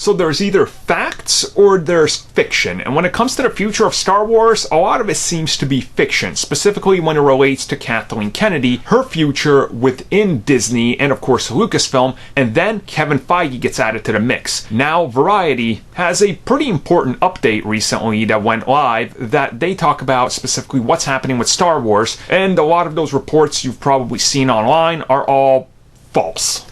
So there's either facts or there's fiction. And when it comes to the future of Star Wars, a lot of it seems to be fiction, specifically when it relates to Kathleen Kennedy, her future within Disney, and of course Lucasfilm, and then Kevin Feige gets added to the mix. Now Variety has a pretty important update recently that went live that they talk about specifically what's happening with Star Wars, and a lot of those reports you've probably seen online are all false.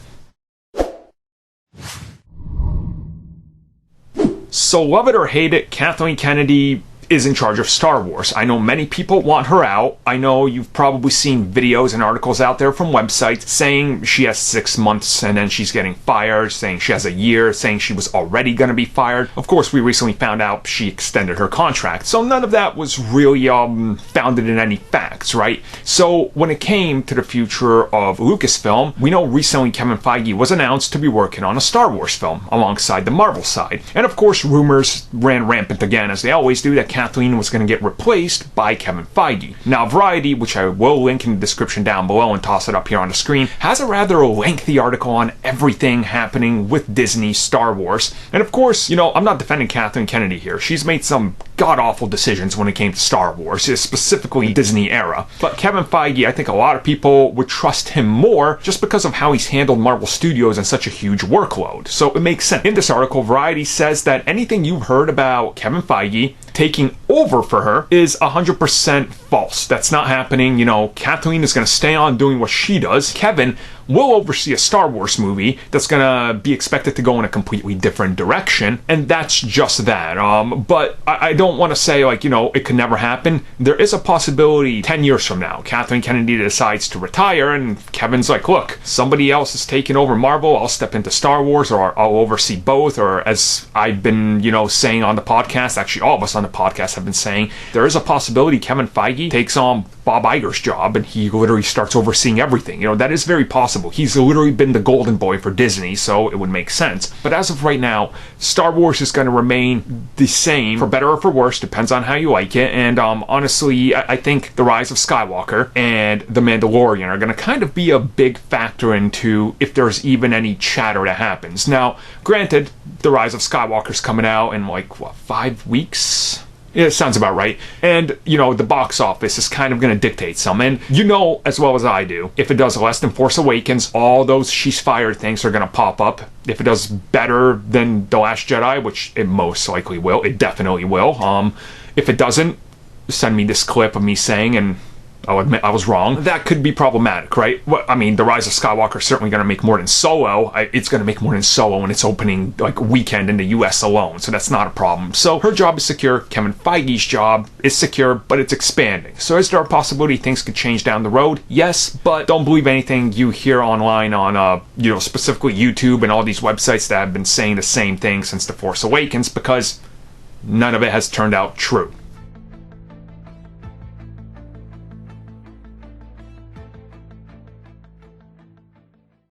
So love it or hate it, Kathleen Kennedy is in charge of Star Wars. I know many people want her out. I know you've probably seen videos and articles out there from websites saying she has 6 months and then she's getting fired, saying she has a year, saying she was already going to be fired. Of course, we recently found out she extended her contract. So none of that was really founded in any facts, right? So when it came to the future of Lucasfilm, we know recently Kevin Feige was announced to be working on a Star Wars film alongside the Marvel side. And of course, rumors ran rampant again, as they always do, that Kathleen was going to get replaced by Kevin Feige. Now, Variety, which I will link in the description down below and toss it up here on the screen, has a rather lengthy article on everything happening with Disney Star Wars. And of course, I'm not defending Kathleen Kennedy here. She's made some god-awful decisions when it came to Star Wars, specifically Disney era. But Kevin Feige, I think a lot of people would trust him more just because of how he's handled Marvel Studios and such a huge workload. So it makes sense. In this article, Variety says that anything you've heard about Kevin Feige taking over for her is 100% false. That's not happening. Kathleen is going to stay on doing what she does. Kevin will oversee a Star Wars movie that's going to be expected to go in a completely different direction, and that's just that. But I don't want to say, it could never happen. There is a possibility 10 years from now, Kathleen Kennedy decides to retire, and Kevin's like, look, somebody else is taking over Marvel, I'll step into Star Wars, or I'll oversee both, or as I've been, saying on the podcast, actually all of us on the podcast have been saying, there is a possibility Kevin Feige takes on Bob Iger's job, and he literally starts overseeing everything. That is very possible. He's literally been the golden boy for Disney, so it would make sense. But as of right now, Star Wars is going to remain the same, for better or for worse, depends on how you like it. And honestly, I think The Rise of Skywalker and The Mandalorian are going to kind of be a big factor into if there's even any chatter that happens. Now, granted, The Rise of Skywalker's coming out in 5 weeks? Yeah, it sounds about right. And, the box office is kind of going to dictate some. And as well as I do, if it does less than Force Awakens, all those she's fired things are going to pop up. If it does better than The Last Jedi, which it most likely will, it definitely will. If it doesn't, send me this clip of me saying, and I'll admit I was wrong. That could be problematic, right? The Rise of Skywalker is certainly going to make more than Solo. It's going to make more than Solo in its opening weekend in the US alone, so that's not a problem. So her job is secure. Kevin Feige's job is secure, but it's expanding. So is there a possibility things could change down the road? Yes, but don't believe anything you hear online on, specifically YouTube and all these websites that have been saying the same thing since The Force Awakens, because none of it has turned out true.